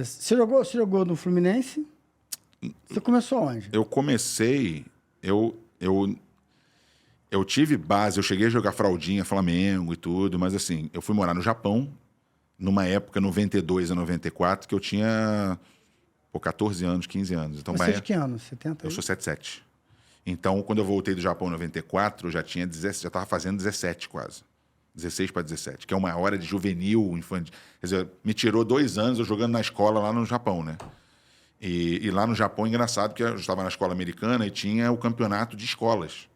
Você jogou no Fluminense? Você começou onde? Eu comecei... Eu tive base, eu cheguei a jogar fraldinha, Flamengo e tudo, mas assim, eu fui morar no Japão, numa época, 92 a 94, que eu tinha 14 anos, 15 anos. Então, Você é de que ano? 70? Eu sou 77. Então, quando eu voltei do Japão em 94, eu já estava fazendo 17 quase. 16 para 17, que é uma hora de juvenil, infantil. Quer dizer, me tirou 2 anos eu jogando na escola lá no Japão, né? E lá no Japão, engraçado, que eu estava na escola americana e tinha o campeonato de escolas.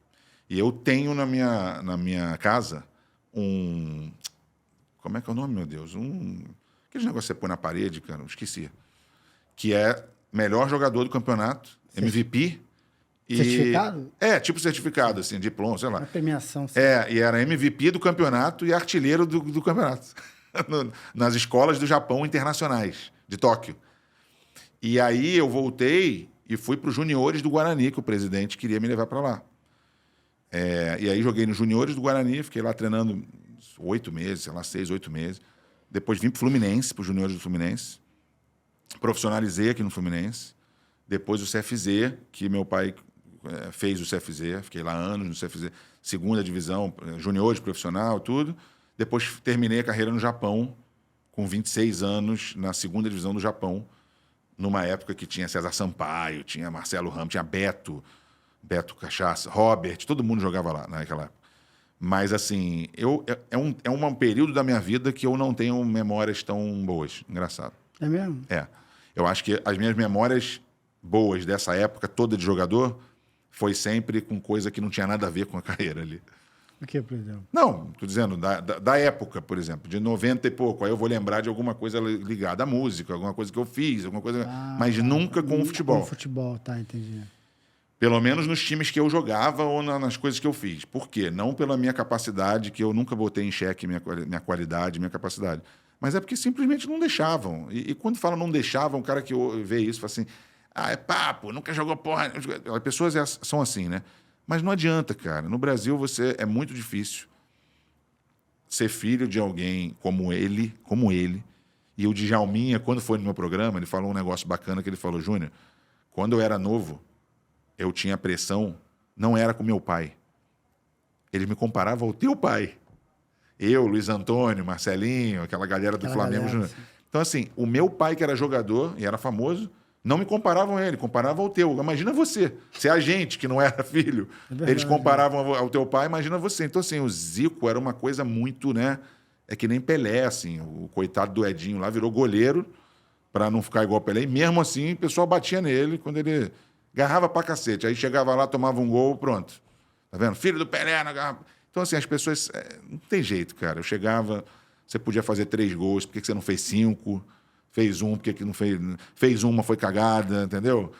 E eu tenho na minha casa um... Como é que é o nome, meu Deus? Aquele negócio que você põe na parede, cara, eu esqueci. Que é melhor jogador do campeonato, MVP. Certificado? Tipo certificado, assim, diploma, sei lá. Uma premiação. Sim. E era MVP do campeonato e artilheiro do campeonato. Nas escolas do Japão internacionais, de Tóquio. E aí eu voltei e fui para os juniores do Guarani, que o presidente queria me levar para lá. E aí joguei nos juniores do Guarani, fiquei lá treinando 8 meses, sei lá, 6, 8 meses. Depois vim para o Fluminense, para os juniores do Fluminense. Profissionalizei aqui no Fluminense. Depois o CFZ, que meu pai fez o CFZ. Fiquei lá anos no CFZ. Segunda divisão, juniores, profissional, tudo. Depois terminei a carreira no Japão, com 26 anos, na segunda divisão do Japão. Numa época que tinha César Sampaio, tinha Marcelo Ramos, tinha Beto Cachaça, Robert, todo mundo jogava lá naquela época. Mas, assim, é um período da minha vida que eu não tenho memórias tão boas. Engraçado. É mesmo? Eu acho que as minhas memórias boas dessa época toda de jogador foi sempre com coisa que não tinha nada a ver com a carreira ali. O que, por exemplo? Não, estou dizendo, da época, por exemplo, de 90 e pouco. Aí eu vou lembrar de alguma coisa ligada à música, alguma coisa que eu fiz, alguma coisa... mas nunca com o futebol. Com o futebol, tá, entendi. Pelo menos nos times que eu jogava ou nas coisas que eu fiz. Por quê? Não pela minha capacidade, que eu nunca botei em xeque minha qualidade, minha capacidade. Mas é porque simplesmente não deixavam. E quando fala não deixavam, o cara que vê isso fala assim, é papo, nunca jogou porra. As pessoas são assim, né? Mas não adianta, cara. No Brasil, é muito difícil ser filho de alguém como ele. E o Djalminha, quando foi no meu programa, ele falou um negócio bacana que ele falou, Júnior, quando eu era novo, eu tinha pressão, não era com meu pai. Ele me comparava ao teu pai. Eu, Luiz Antônio, Marcelinho, aquela galera do Flamengo Júnior. Então, assim, o meu pai, que era jogador e era famoso, não me comparavam a ele, comparavam ao teu. Imagina você. Se a gente, que não era filho, eles comparavam ao teu pai, imagina você. Então, assim, o Zico era uma coisa muito, né? É que nem Pelé, assim. O coitado do Edinho lá virou goleiro para não ficar igual Pelé. E mesmo assim, o pessoal batia nele quando ele garrava pra cacete. Aí chegava lá, tomava um gol, pronto. Tá vendo? Filho do Pelé na garrafa. Então, assim, as pessoas... não tem jeito, cara. Eu chegava, você podia fazer 3 gols, por que você não fez 5? Fez um, porque não fez... Fez uma, foi cagada, entendeu?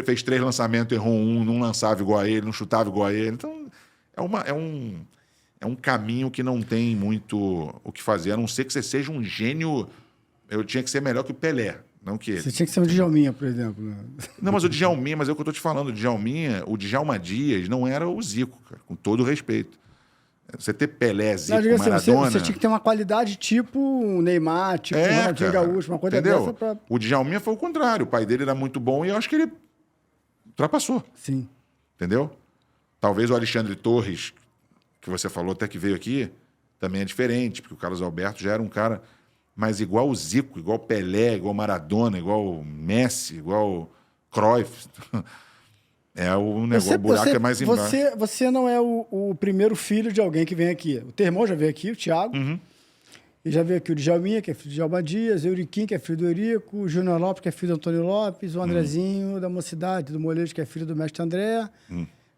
Fez 3 lançamentos, errou um, não lançava igual a ele, não chutava igual a ele. Então, é um caminho que não tem muito o que fazer, a não ser que você seja um gênio. Eu tinha que ser melhor que o Pelé. Não que ele. Você tinha que ser o Djalminha, por exemplo. Né? Não, mas o Djalminha, mas é o que eu estou te falando. O Djalma Dias não era o Zico, cara, com todo o respeito. Você ter Pelé, Zico, não, assim, Maradona... Você tinha que ter uma qualidade tipo o Neymar, tipo o Ronaldinho Gaúcho, uma coisa entendeu? dessa pra... O Djalminha foi o contrário. O pai dele era muito bom e eu acho que ele ultrapassou. Sim. Entendeu? Talvez o Alexandre Torres, que você falou até que veio aqui, também é diferente, porque o Carlos Alberto já era um cara... Mas igual o Zico, igual o Pelé, igual o Maradona, igual o Messi, igual o Cruyff. É o negócio, o buraco é mais embaixo. Você não é o primeiro filho de alguém que vem aqui. O teu irmão já veio aqui, o Thiago. Uhum. E já veio aqui o Djalminha, que é filho de Djalma Dias, o Euriquim, que é filho do Eurico, o Júnior Lopes, que é filho do Antônio Lopes, o Andrezinho, da Mocidade, do Molejo, que é filho do mestre André.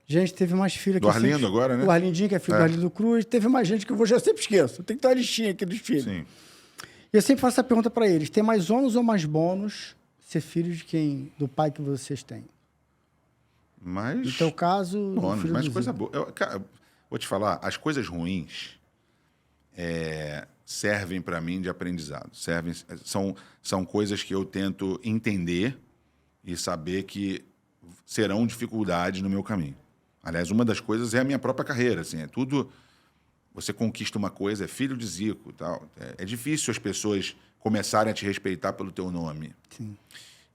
Gente, teve mais filho aqui. Do Arlindo agora, né? O Arlindinho, que é filho do Arlindo Cruz. Teve mais gente que eu sempre esqueço. Tem que ter uma listinha aqui dos filhos. Sim. E eu sempre faço essa pergunta para eles. Tem mais ônus ou mais bônus ser filho de quem? Do pai que vocês têm? Mas... No teu caso... Bônus, mas coisa boa. Cara, vou te falar, as coisas ruins servem para mim de aprendizado. São coisas que eu tento entender e saber que serão dificuldades no meu caminho. Aliás, uma das coisas é a minha própria carreira. Assim, é tudo... Você conquista uma coisa, é filho de Zico. Tal. É difícil as pessoas começarem a te respeitar pelo teu nome. Sim.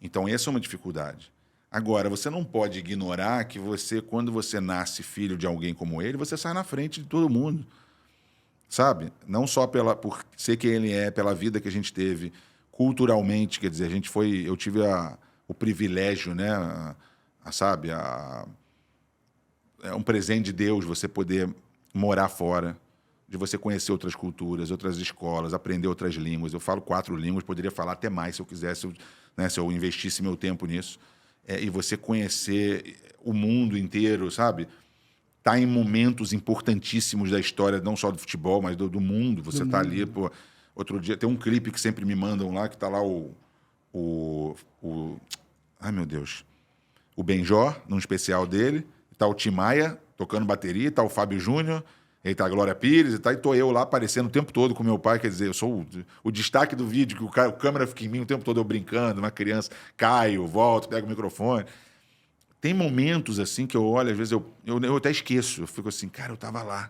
Então, essa é uma dificuldade. Agora, você não pode ignorar que você, quando você nasce filho de alguém como ele, você sai na frente de todo mundo. Sabe? Não só por ser quem ele é, pela vida que a gente teve, culturalmente, quer dizer, eu tive o privilégio, né? Sabe? É um presente de Deus você poder morar fora, de você conhecer outras culturas, outras escolas, aprender outras línguas. Eu falo 4 línguas, poderia falar até mais se eu quisesse, né? Se eu investisse meu tempo nisso. E você conhecer o mundo inteiro, sabe? Tá em momentos importantíssimos da história, não só do futebol, mas do mundo. Você tá ali, pô. Outro dia, tem um clipe que sempre me mandam lá, que tá lá ai, meu Deus. O Benjó, num especial dele. Tá o Tim Maia, tocando bateria. Tá o Fábio Júnior. Aí tá a Glória Pires. E tô eu lá aparecendo o tempo todo com meu pai. Quer dizer, eu sou o destaque do vídeo, que o câmera fica em mim o tempo todo, eu brincando, uma criança. Caio, volto, pego o microfone. Tem momentos, assim, que eu olho, às vezes eu até esqueço. Eu fico assim, cara, eu estava lá.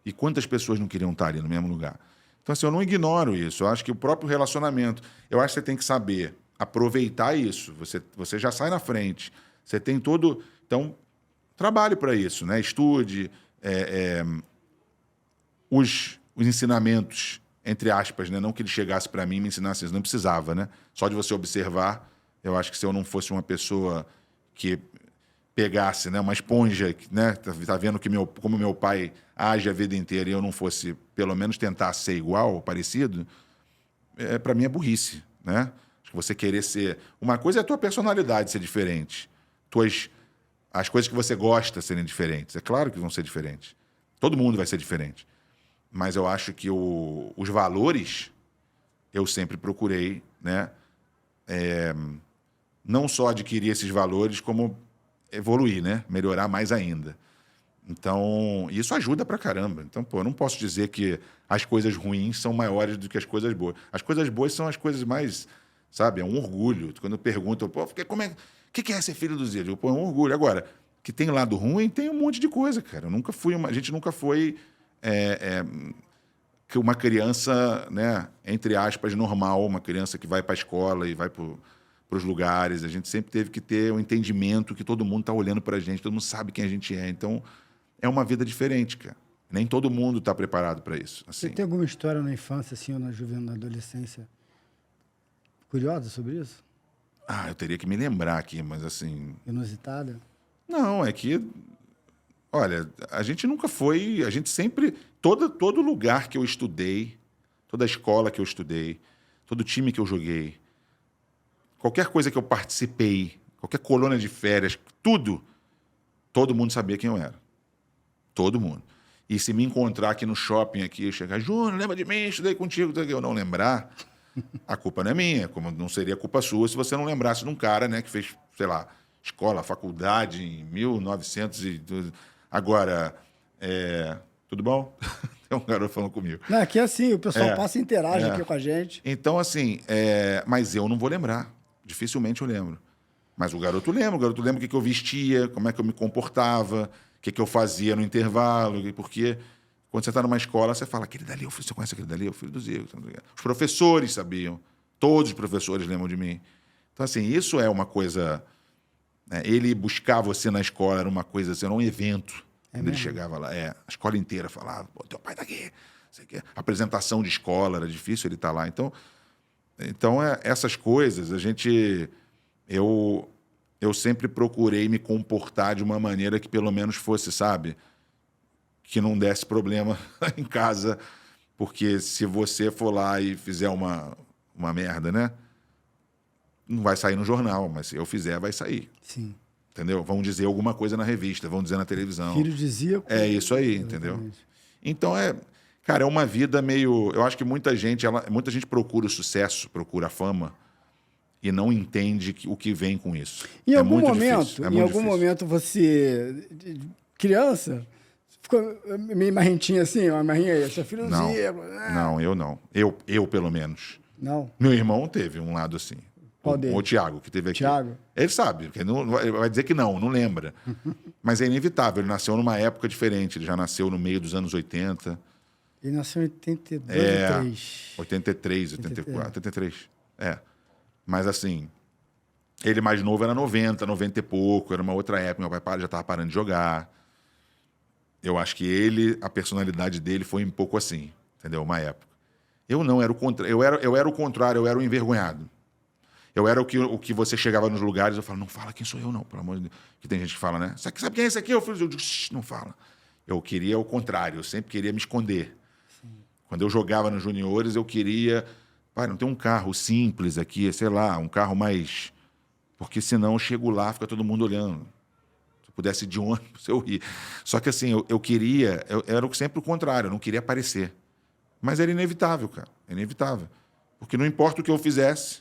E quantas pessoas não queriam estar ali no mesmo lugar? Então, assim, eu não ignoro isso. Eu acho que o próprio relacionamento... Eu acho que você tem que saber aproveitar isso. Você já sai na frente. Você tem todo... Então, trabalhe para isso, né? Estude. Os ensinamentos, entre aspas, né? Não que ele chegasse para mim e me ensinasse isso. Não precisava, né? Só de você observar. Eu acho que se eu não fosse uma pessoa que pegasse, né, uma esponja, né, tá vendo como meu pai age a vida inteira e eu não fosse, pelo menos, tentar ser igual, parecido, para mim é burrice, né? Acho que você querer ser... Uma coisa é a tua personalidade ser diferente. As coisas que você gosta serem diferentes. É claro que vão ser diferentes. Todo mundo vai ser diferente. Mas eu acho que os valores eu sempre procurei, né, não só adquirir esses valores, como evoluir, né? Melhorar mais ainda. Então, isso ajuda pra caramba. Então, pô, eu não posso dizer que as coisas ruins são maiores do que as coisas boas. As coisas boas são as coisas mais, sabe, é um orgulho. Quando perguntam, pô, o que é ser filho do Zílio? Pô, é um orgulho. Agora, que tem lado ruim, tem um monte de coisa, cara. A gente nunca foi que uma criança, né, entre aspas, normal, uma criança que vai pra escola e vai para os lugares. A gente sempre teve que ter um entendimento que todo mundo está olhando para a gente, todo mundo sabe quem a gente é. Então, é uma vida diferente, cara. Nem todo mundo está preparado para isso. Assim. Você tem alguma história na infância, assim, ou na juventude, na adolescência, curiosa sobre isso? Eu teria que me lembrar aqui, mas assim... Inusitada? Não, é que... Olha, a gente nunca foi... A gente sempre... Todo lugar que eu estudei, toda escola que eu estudei, todo time que eu joguei, qualquer coisa que eu participei, qualquer colônia de férias, tudo, todo mundo sabia quem eu era. Todo mundo. E se me encontrar aqui no shopping, aqui, chegar, Júnior, lembra de mim, estudei contigo, eu não lembrar, a culpa não é minha, como não seria culpa sua se você não lembrasse de um cara, né, que fez, sei lá, escola, faculdade em 1900 e... Agora, tudo bom? Tem um garoto falando comigo. Não, aqui é assim, o pessoal passa e interage aqui com a gente. Então, assim, mas eu não vou lembrar. Dificilmente eu lembro. Mas o garoto lembra o que eu vestia, como é que eu me comportava, o que eu fazia no intervalo, porque quando você está numa escola, você fala, aquele dali, você conhece aquele dali, é o filho do Zico. Os professores sabiam, todos os professores lembram de mim. Então, assim, isso é uma coisa... Né, ele buscar você na escola era uma coisa, assim, era um evento. Quando ele chegava lá, a escola inteira falava, pô, teu pai tá aqui. A apresentação de escola, era difícil ele estar lá. Então essas coisas, eu sempre procurei me comportar de uma maneira que pelo menos fosse, sabe, que não desse problema em casa, porque se você for lá e fizer uma merda, né, não vai sair no jornal, mas se eu fizer, vai sair. Sim. Entendeu? Vão dizer alguma coisa na revista, vão dizer na televisão. Filho de Zico. É isso aí, entendeu? Então, cara, é uma vida meio... Eu acho que muita gente procura o sucesso, procura a fama e não entende o que vem com isso. Em algum momento você, criança, ficou meio marrentinha assim, uma marrinha aí, seu filho do Zico. Não, eu não. Eu, pelo menos. Não? Meu irmão teve um lado assim. O Thiago, que teve aqui. Thiago? Ele sabe, porque não, vai dizer que não lembra. Mas é inevitável, ele nasceu numa época diferente, ele já nasceu no meio dos anos 80. Ele nasceu em 82 ou 3. 83, 84, 83. Mas assim, ele mais novo era 90 e pouco, era uma outra época, meu pai já estava parando de jogar. Eu acho que a personalidade dele foi um pouco assim, entendeu? Uma época. Eu não, era o contrário, eu era o contrário, eu era o envergonhado. Eu era o que você chegava nos lugares, eu falava, não fala quem sou eu não, pelo amor de Deus. Que tem gente que fala, né? Sabe quem é esse aqui? Eu digo, não fala. Eu queria o contrário, eu sempre queria me esconder. Sim. Quando eu jogava nos juniores, eu queria... Pai, não tem um carro simples aqui, sei lá, um carro mais... Porque senão eu chego lá, fica todo mundo olhando. Se eu pudesse ir de ônibus, eu ia. Só que assim, eu queria... Eu era sempre o contrário, eu não queria aparecer. Mas era inevitável, cara. Inevitável. Porque não importa o que eu fizesse,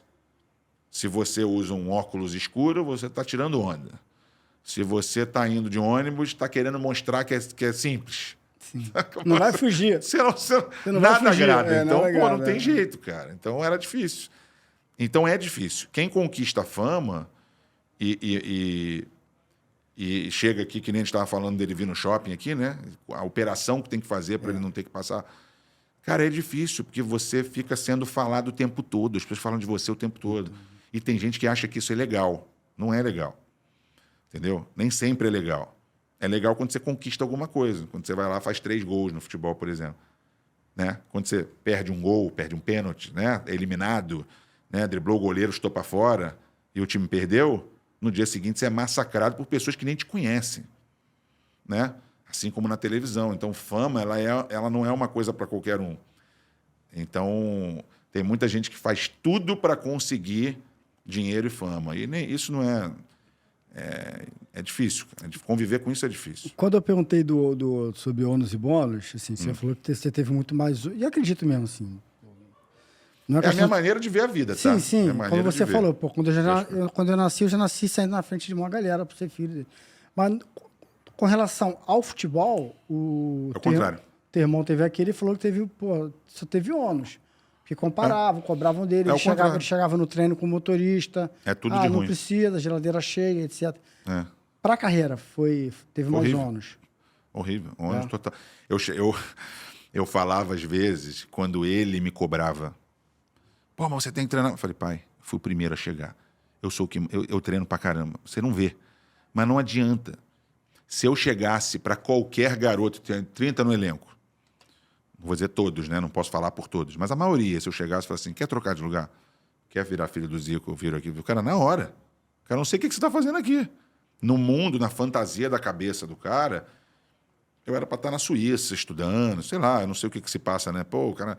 se você usa um óculos escuro, você está tirando onda. Se você está indo de ônibus, está querendo mostrar que é simples. Sim. Não vai fugir. Você não nada vai fugir, agrada. Então, nada agrada, não tem jeito, cara. Então, era difícil. Então, é difícil. Quem conquista a fama e chega aqui, que nem a gente estava falando dele vir no shopping aqui, né? A operação que tem que fazer para ele não ter que passar... Cara, é difícil, porque você fica sendo falado o tempo todo. As pessoas falam de você o tempo todo. E tem gente que acha que isso é legal. Não é legal. Entendeu? Nem sempre é legal. É legal quando você conquista alguma coisa. Quando você vai lá e faz 3 gols no futebol, por exemplo. Né? Quando você perde um gol, perde um pênalti, né? É eliminado, né? Driblou o goleiro, chutou para fora e o time perdeu, no dia seguinte você é massacrado por pessoas que nem te conhecem. Né? Assim como na televisão. Então, fama, ela não é uma coisa para qualquer um. Então, tem muita gente que faz tudo para conseguir dinheiro e fama. E nem, isso não é... É difícil. Conviver com isso é difícil. Quando eu perguntei sobre ônus e bônus, assim, você falou que você teve muito mais... E eu acredito mesmo, assim... Não é a minha maneira de ver a vida, tá? Sim. Como você falou, pô, quando eu nasci, eu já nasci saindo na frente de uma galera para ser filho dele. Mas... Com relação ao futebol, o teu irmão teve aquele e falou que só teve ônus. Porque comparavam, cobravam dele. Ele chegava no treino com o motorista. É tudo de ruim. Não precisa, geladeira cheia, etc. Para a carreira, teve mais ônus. Horrível. Ônus total. Eu falava às vezes, quando ele me cobrava, pô, mas você tem que treinar. Eu falei, pai, fui o primeiro a chegar. Eu treino pra caramba. Você não vê. Mas não adianta. Se eu chegasse para qualquer garoto, tem 30 no elenco, não vou dizer todos, né? Não posso falar por todos, mas a maioria, se eu chegasse e falasse assim, quer trocar de lugar? Quer virar filho do Zico? Eu viro aqui. O cara, na hora. O cara, não sei o que você está fazendo aqui. No mundo, na fantasia da cabeça do cara, eu era para estar na Suíça, estudando, sei lá, eu não sei o que se passa, né? Pô, o cara,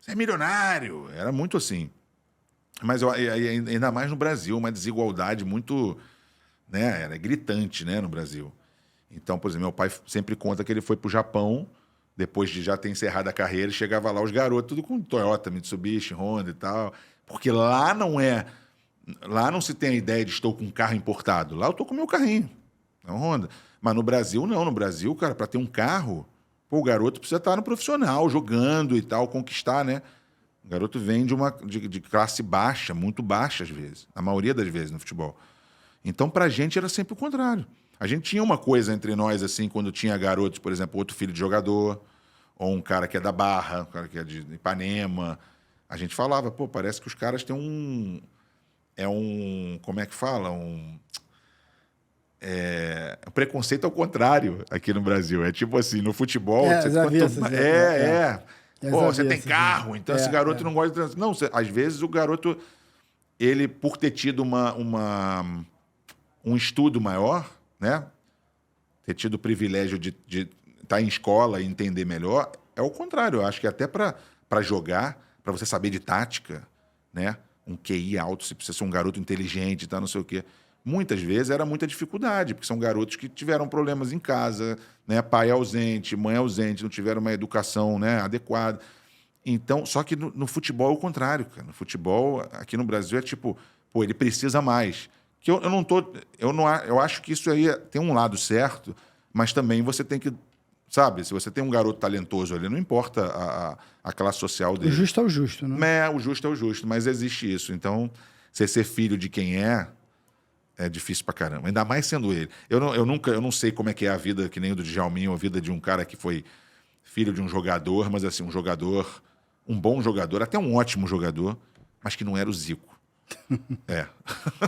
você é milionário. Era muito assim. Mas ainda mais no Brasil, uma desigualdade muito... Né? Era gritante, né, no Brasil. Então, por exemplo, meu pai sempre conta que ele foi para o Japão, depois de já ter encerrado a carreira, e chegava lá os garotos, tudo com Toyota, Mitsubishi, Honda e tal. Porque lá não se tem a ideia de estou com um carro importado. Lá eu estou com o meu carrinho, é um Honda. Mas no Brasil, não. No Brasil, cara, para ter um carro, o garoto precisa estar no profissional, jogando e tal, conquistar, né? O garoto vem de classe baixa, muito baixa às vezes, a maioria das vezes no futebol. Então, pra gente era sempre o contrário. A gente tinha uma coisa entre nós, assim, quando tinha garotos, por exemplo, outro filho de jogador, ou um cara que é da Barra, um cara que é de Ipanema. A gente falava, pô, parece que os caras têm como é que fala? Um preconceito ao contrário aqui no Brasil. É tipo assim, no futebol... Pô, você tem carro, então esse garoto não gosta de trânsito. Não, às vezes o garoto, ele, por ter tido um estudo maior, né? Ter tido o privilégio de estar em escola e entender melhor, é o contrário. Eu acho que até para jogar, para você saber de tática, né? Um QI alto, você precisa ser um garoto inteligente, tá, não sei o quê. Muitas vezes era muita dificuldade, porque são garotos que tiveram problemas em casa, né? Pai ausente, mãe ausente, não tiveram uma educação, né, adequada. Então, só que no futebol é o contrário, cara. No futebol, aqui no Brasil, é tipo, pô, ele precisa mais. Que eu acho que isso aí tem um lado certo, mas também você tem que, sabe, se você tem um garoto talentoso ali, não importa a classe social dele. O justo é o justo, né? O justo é o justo, mas existe isso. Então, você ser filho de quem é difícil pra caramba. Ainda mais sendo ele. Eu não sei como é que é a vida, que nem o do Djalminha, a vida de um cara que foi filho de um jogador, mas assim, um bom jogador, até um ótimo jogador, mas que não era o Zico.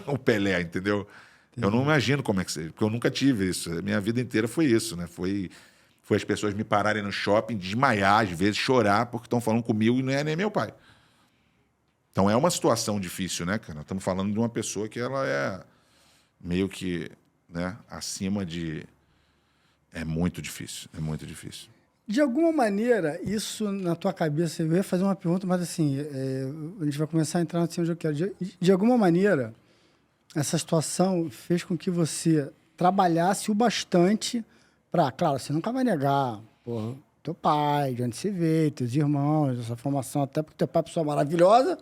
O Pelé, entendeu? Entendi. Eu não imagino como é que seja, porque eu nunca tive isso. A minha vida inteira foi isso, né? Foi as pessoas me pararem no shopping, desmaiar, às vezes chorar, porque estão falando comigo e não é nem meu pai. Então é uma situação difícil, né, cara? Estamos falando de uma pessoa que ela é meio que, né, acima de... É muito difícil, é muito difícil. De alguma maneira, isso na tua cabeça, eu ia fazer uma pergunta, mas assim, a gente vai começar a entrar assim onde eu quero. De alguma maneira, essa situação fez com que você trabalhasse o bastante para, claro, você nunca vai negar, porra, teu pai, de onde você veio, teus irmãos, essa formação, até porque teu pai é uma pessoa maravilhosa.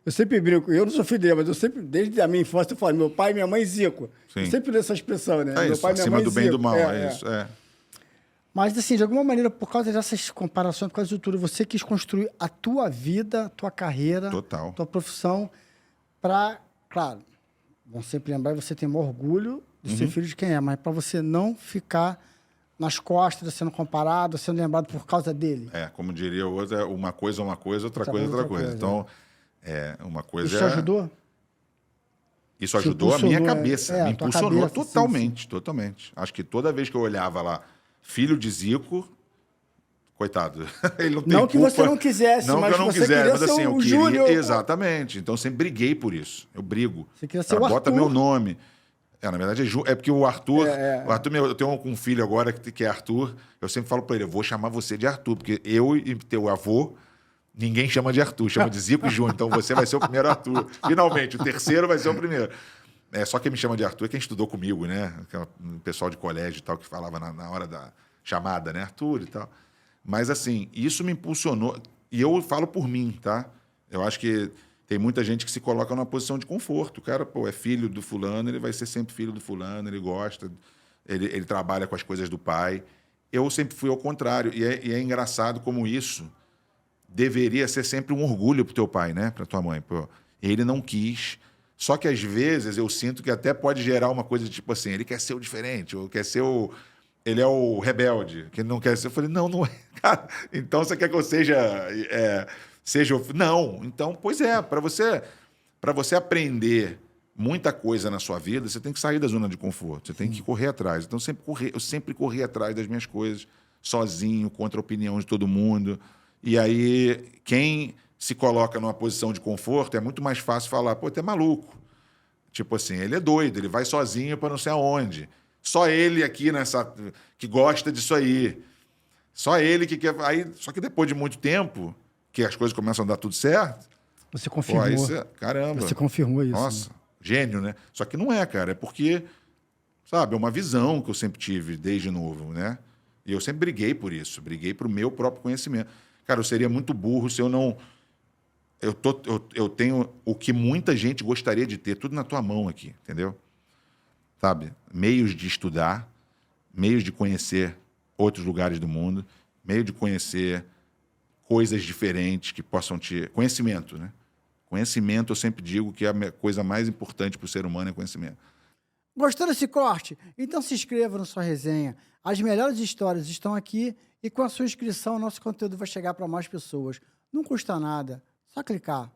Eu sempre brinco, eu não sou filho dele, mas eu sempre, desde a minha infância, eu falo, meu pai e minha mãe Zico. Sim. Eu sempre uso essa expressão, né? É meu isso, pai e minha acima mãe do bem e Zico. do mal, é isso, Mas, assim, de alguma maneira, por causa dessas comparações, por causa de tudo, você quis construir a tua vida, a tua carreira, total, tua profissão, para, claro, vão sempre lembrar, você tem maior orgulho de ser filho de quem é, mas para você não ficar nas costas, sendo comparado, sendo lembrado por causa dele. Como diria o outro, uma coisa, outra coisa, outra coisa. Então, uma coisa Isso te ajudou? Isso ajudou a minha cabeça, me impulsionou cabeça, totalmente, sim. Totalmente. Acho que toda vez que eu olhava lá, filho de Zico, coitado, ele não tem Não que culpa, você não quisesse, não mas que eu não você quisesse, queria mas ser assim, eu o queria, Júnior. exatamente. Então eu sempre briguei por isso. Eu brigo. Você queria ser o bota Arthur. meu nome. Na verdade é porque o Arthur, eu tenho um filho agora que é Arthur, eu sempre falo para ele, eu vou chamar você de Arthur, porque eu e teu avô, ninguém chama de Arthur, chama de Zico e Júnior, então você vai ser o primeiro Arthur. Finalmente, o terceiro vai ser o primeiro. Só quem me chama de Arthur é quem estudou comigo, né? O pessoal de colégio e tal, que falava na hora da chamada, né? Arthur e tal. Mas, assim, isso me impulsionou. E eu falo por mim, tá? Eu acho que tem muita gente que se coloca numa posição de conforto. O cara, é filho do fulano, ele vai ser sempre filho do fulano, ele gosta, ele trabalha com as coisas do pai. Eu sempre fui ao contrário. E é engraçado como isso deveria ser sempre um orgulho pro teu pai, né? Pra tua mãe. Ele não quis... Só que, às vezes, eu sinto que até pode gerar uma coisa de, tipo assim, ele quer ser o diferente, ou quer ser o... Ele é o rebelde, que ele não quer ser... Eu falei, não é, cara. Então, você quer que eu seja... Não. Então, pois é, para você aprender muita coisa na sua vida, você tem que sair da zona de conforto, você tem que correr atrás. Então, eu sempre corri atrás das minhas coisas, sozinho, contra a opinião de todo mundo. E aí, quem... se coloca numa posição de conforto, é muito mais fácil falar, pô, tu é maluco. Tipo assim, ele é doido, ele vai sozinho para não sei aonde. Só ele aqui que gosta disso aí. Só ele que quer... Só que depois de muito tempo, que as coisas começam a dar tudo certo... Você confirmou. Caramba. Você confirmou isso. Nossa, né? Gênio, né? Só que não é, cara. É porque, sabe, é uma visão que eu sempre tive desde novo, né? E eu sempre briguei por isso. Briguei pro meu próprio conhecimento. Cara, eu seria muito burro se eu não... Eu tenho o que muita gente gostaria de ter, tudo na tua mão aqui, entendeu? Sabe? Meios de estudar, meios de conhecer outros lugares do mundo, meio de conhecer coisas diferentes que possam te... Conhecimento, né? Conhecimento, eu sempre digo que a coisa mais importante para o ser humano é conhecimento. Gostou desse corte? Então se inscreva na sua resenha. As melhores histórias estão aqui e com a sua inscrição, nosso conteúdo vai chegar para mais pessoas. Não custa nada. Só clicar.